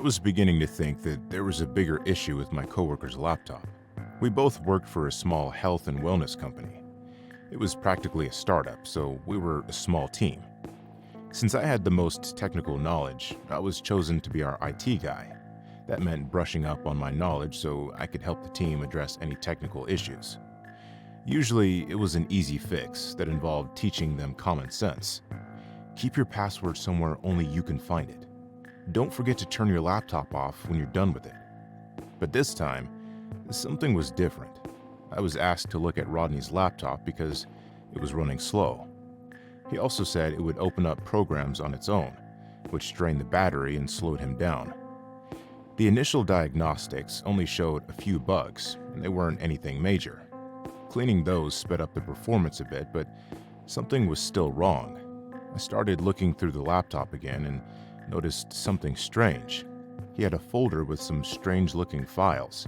was beginning to think that there was a bigger issue with my coworker's laptop. We both worked for a small health and wellness company. It was practically a startup, so we were a small team. Since I had the most technical knowledge, I was chosen to be our IT guy. That meant brushing up on my knowledge so I could help the team address any technical issues. Usually, it was an easy fix that involved teaching them common sense. Keep your password somewhere only you can find it. Don't forget to turn your laptop off when you're done with it. But this time, something was different. I was asked to look at Rodney's laptop because it was running slow. He also said it would open up programs on its own, which drained the battery and slowed him down. The initial diagnostics only showed a few bugs, and they weren't anything major. Cleaning those sped up the performance a bit, but something was still wrong. I started looking through the laptop again and noticed something strange. He had a folder with some strange-looking files.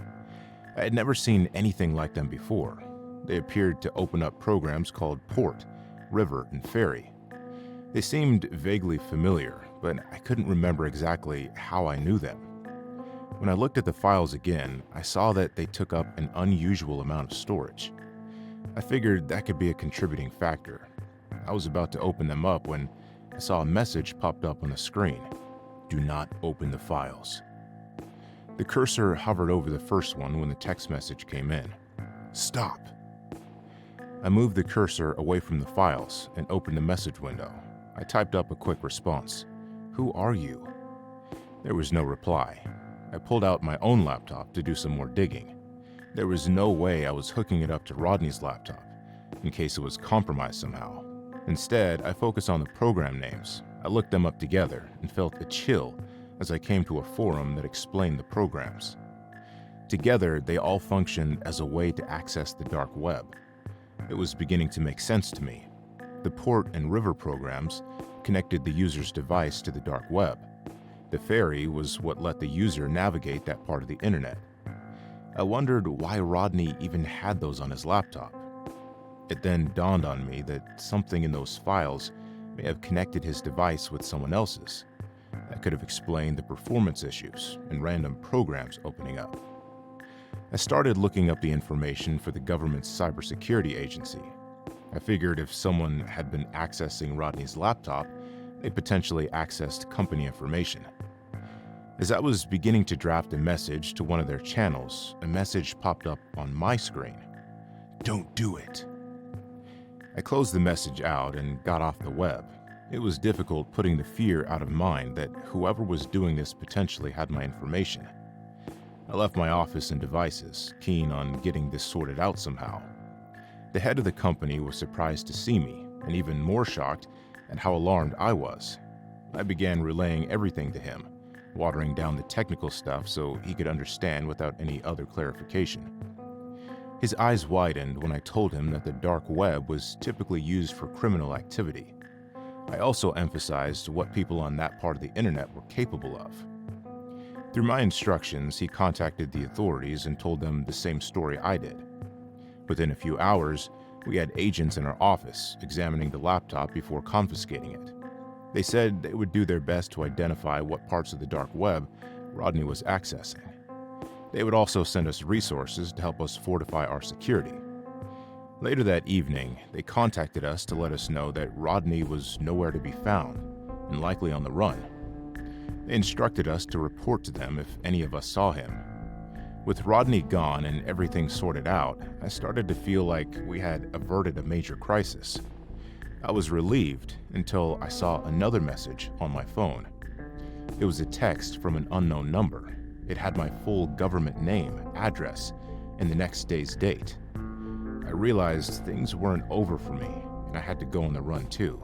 I had never seen anything like them before. They appeared to open up programs called Port, River, and Ferry. They seemed vaguely familiar, but I couldn't remember exactly how I knew them. When I looked at the files again, I saw that they took up an unusual amount of storage. I figured that could be a contributing factor. I was about to open them up when I saw a message popped up on the screen. Do not open the files. The cursor hovered over the first one when the text message came in. Stop. I moved the cursor away from the files and opened the message window. I typed up a quick response. Who are you? There was no reply. I pulled out my own laptop to do some more digging. There was no way I was hooking it up to Rodney's laptop, in case it was compromised somehow. Instead, I focused on the program names. I looked them up together and felt a chill as I came to a forum that explained the programs. Together, they all functioned as a way to access the dark web. It was beginning to make sense to me. The Port and River programs connected the user's device to the dark web. The Ferry was what let the user navigate that part of the internet. I wondered why Rodney even had those on his laptop. It then dawned on me that something in those files may have connected his device with someone else's. That could have explained the performance issues and random programs opening up. I started looking up the information for the government's cybersecurity agency. I figured if someone had been accessing Rodney's laptop, they potentially accessed company information. As I was beginning to draft a message to one of their channels, a message popped up on my screen. Don't do it. I closed the message out and got off the web. It was difficult putting the fear out of mind that whoever was doing this potentially had my information. I left my office and devices, keen on getting this sorted out somehow. The head of the company was surprised to see me, and even more shocked at how alarmed I was. I began relaying everything to him, watering down the technical stuff so he could understand without any other clarification. His eyes widened when I told him that the dark web was typically used for criminal activity. I also emphasized what people on that part of the internet were capable of. Through my instructions, he contacted the authorities and told them the same story I did. Within a few hours, we had agents in our office examining the laptop before confiscating it. They said they would do their best to identify what parts of the dark web Rodney was accessing. They would also send us resources to help us fortify our security. Later that evening, they contacted us to let us know that Rodney was nowhere to be found and likely on the run. They instructed us to report to them if any of us saw him. With Rodney gone and everything sorted out, I started to feel like we had averted a major crisis. I was relieved until I saw another message on my phone. It was a text from an unknown number. It had my full government name, address, and the next day's date. I realized things weren't over for me, and I had to go on the run too.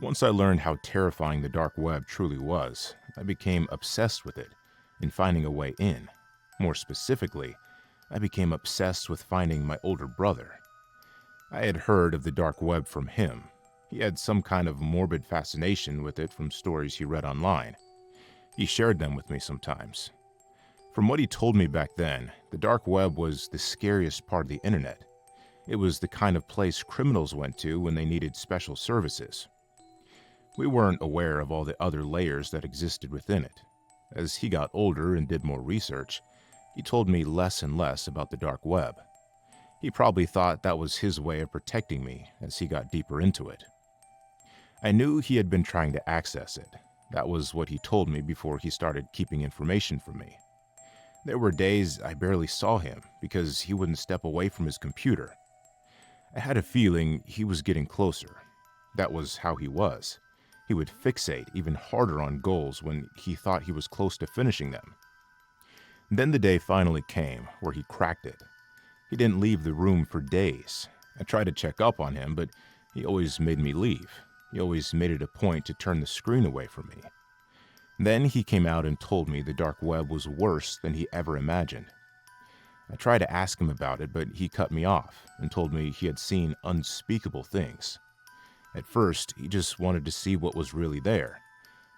Once I learned how terrifying the dark web truly was, I became obsessed with it and finding a way in. More specifically, I became obsessed with finding my older brother. I had heard of the dark web from him. He had some kind of morbid fascination with it from stories he read online. He shared them with me sometimes. From what he told me back then, the dark web was the scariest part of the internet. It was the kind of place criminals went to when they needed special services. We weren't aware of all the other layers that existed within it. As he got older and did more research, he told me less and less about the dark web. He probably thought that was his way of protecting me as he got deeper into it. I knew he had been trying to access it. That was what he told me before he started keeping information from me. There were days I barely saw him because he wouldn't step away from his computer. I had a feeling he was getting closer. That was how he was. He would fixate even harder on goals when he thought he was close to finishing them. Then the day finally came where he cracked it. He didn't leave the room for days. I tried to check up on him, but he always made me leave. He always made it a point to turn the screen away from me. Then he came out and told me the dark web was worse than he ever imagined. I tried to ask him about it, but he cut me off and told me he had seen unspeakable things. At first, he just wanted to see what was really there,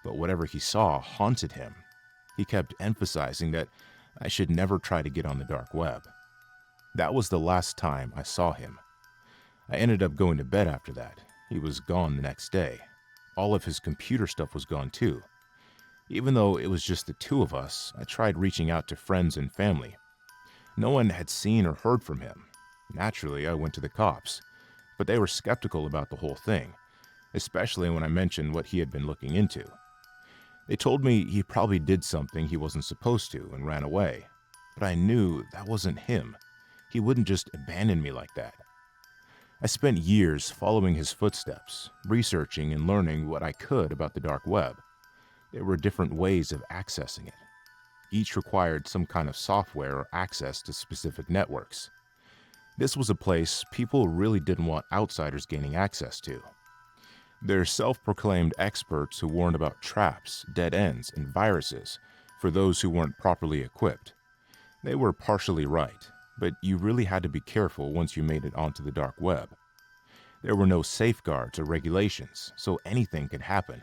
but whatever he saw haunted him. He kept emphasizing that I should never try to get on the dark web. That was the last time I saw him. I ended up going to bed after that. He was gone the next day. All of his computer stuff was gone too. Even though it was just the two of us, I tried reaching out to friends and family. No one had seen or heard from him. Naturally, I went to the cops, but they were skeptical about the whole thing, especially when I mentioned what he had been looking into. They told me he probably did something he wasn't supposed to and ran away, but I knew that wasn't him. He wouldn't just abandon me like that. I spent years following his footsteps, researching and learning what I could about the dark web. There were different ways of accessing it. Each required some kind of software or access to specific networks. This was a place people really didn't want outsiders gaining access to. They're self-proclaimed experts who warned about traps, dead ends, and viruses for those who weren't properly equipped. They were partially right, but you really had to be careful once you made it onto the dark web. There were no safeguards or regulations, so anything could happen.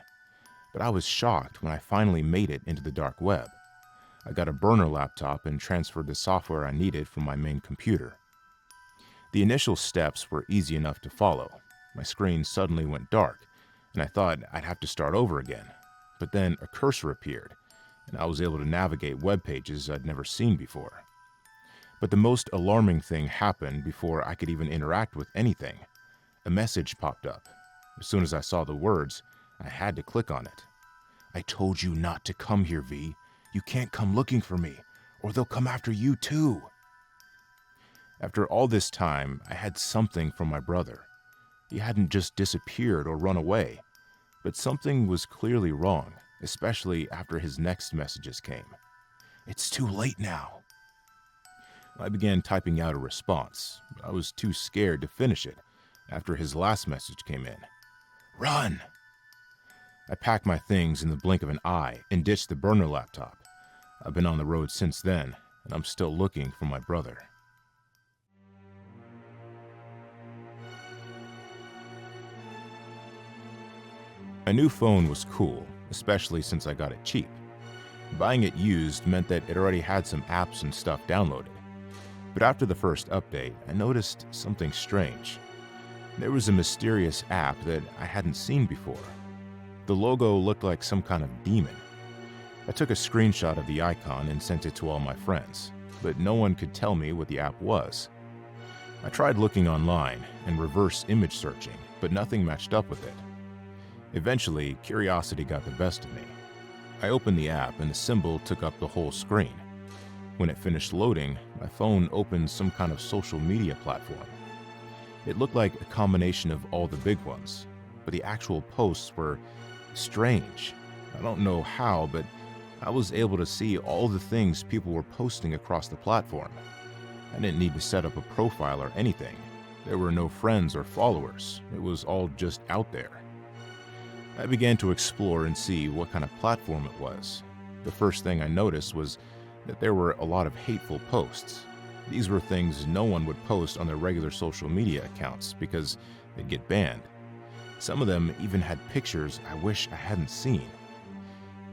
But I was shocked when I finally made it into the dark web. I got a burner laptop and transferred the software I needed from my main computer. The initial steps were easy enough to follow. My screen suddenly went dark, and I thought I'd have to start over again. But then a cursor appeared, and I was able to navigate web pages I'd never seen before. But the most alarming thing happened before I could even interact with anything. A message popped up. As soon as I saw the words, I had to click on it. "I told you not to come here, V. You can't come looking for me, or they'll come after you too." After all this time, I had something from my brother. He hadn't just disappeared or run away, but something was clearly wrong, especially after his next messages came. "It's too late now." I began typing out a response, but I was too scared to finish it after his last message came in. "Run!" I packed my things in the blink of an eye and ditched the burner laptop. I've been on the road since then, and I'm still looking for my brother. A new phone was cool, especially since I got it cheap. Buying it used meant that it already had some apps and stuff downloaded. But after the first update, I noticed something strange. There was a mysterious app that I hadn't seen before. The logo looked like some kind of demon. I took a screenshot of the icon and sent it to all my friends, but no one could tell me what the app was. I tried looking online and reverse image searching, but nothing matched up with it. Eventually, curiosity got the best of me. I opened the app and the symbol took up the whole screen. When it finished loading, my phone opened some kind of social media platform. It looked like a combination of all the big ones, but the actual posts were strange. I don't know how, but I was able to see all the things people were posting across the platform. I didn't need to set up a profile or anything. There were no friends or followers. It was all just out there. I began to explore and see what kind of platform it was. The first thing I noticed was that there were a lot of hateful posts. These were things no one would post on their regular social media accounts because they'd get banned. Some of them even had pictures I wish I hadn't seen.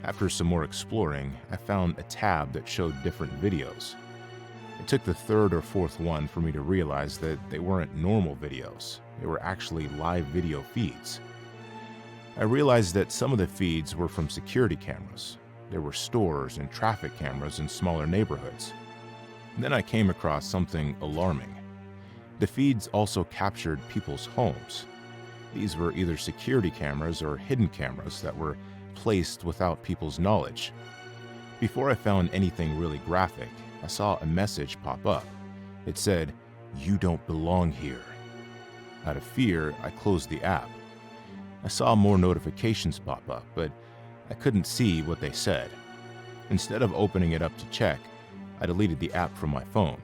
After some more exploring, I found a tab that showed different videos. It took the third or fourth one for me to realize that they weren't normal videos. They were actually live video feeds. I realized that some of the feeds were from security cameras. There were stores and traffic cameras in smaller neighborhoods. And then I came across something alarming. The feeds also captured people's homes. These were either security cameras or hidden cameras that were placed without people's knowledge. Before I found anything really graphic, I saw a message pop up. It said, "You don't belong here." Out of fear, I closed the app. I saw more notifications pop up, but I couldn't see what they said. Instead of opening it up to check, I deleted the app from my phone.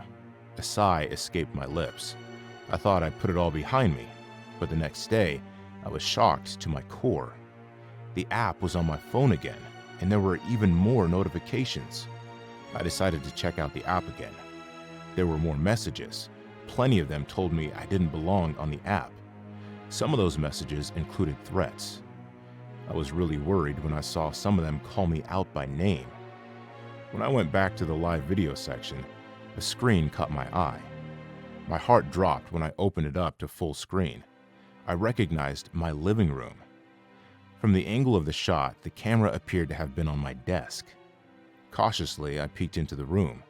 A sigh escaped my lips. I thought I'd put it all behind me, but the next day, I was shocked to my core. The app was on my phone again, and there were even more notifications. I decided to check out the app again. There were more messages. Plenty of them told me I didn't belong on the app. Some of those messages included threats. I was really worried when I saw some of them call me out by name. When I went back to the live video section, a screen caught my eye. My heart dropped when I opened it up to full screen. I recognized my living room. From the angle of the shot, the camera appeared to have been on my desk. Cautiously, I peeked into the room.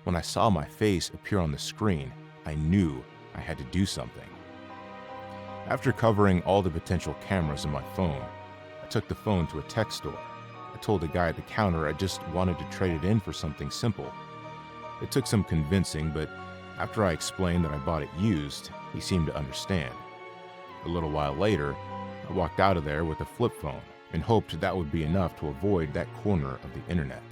When I saw my face appear on the screen, I knew I had to do something. After covering all the potential cameras in my phone, I took the phone to a tech store. I told the guy at the counter I just wanted to trade it in for something simple. It took some convincing, but after I explained that I bought it used, he seemed to understand. A little while later, I walked out of there with a flip phone and hoped that would be enough to avoid that corner of the internet.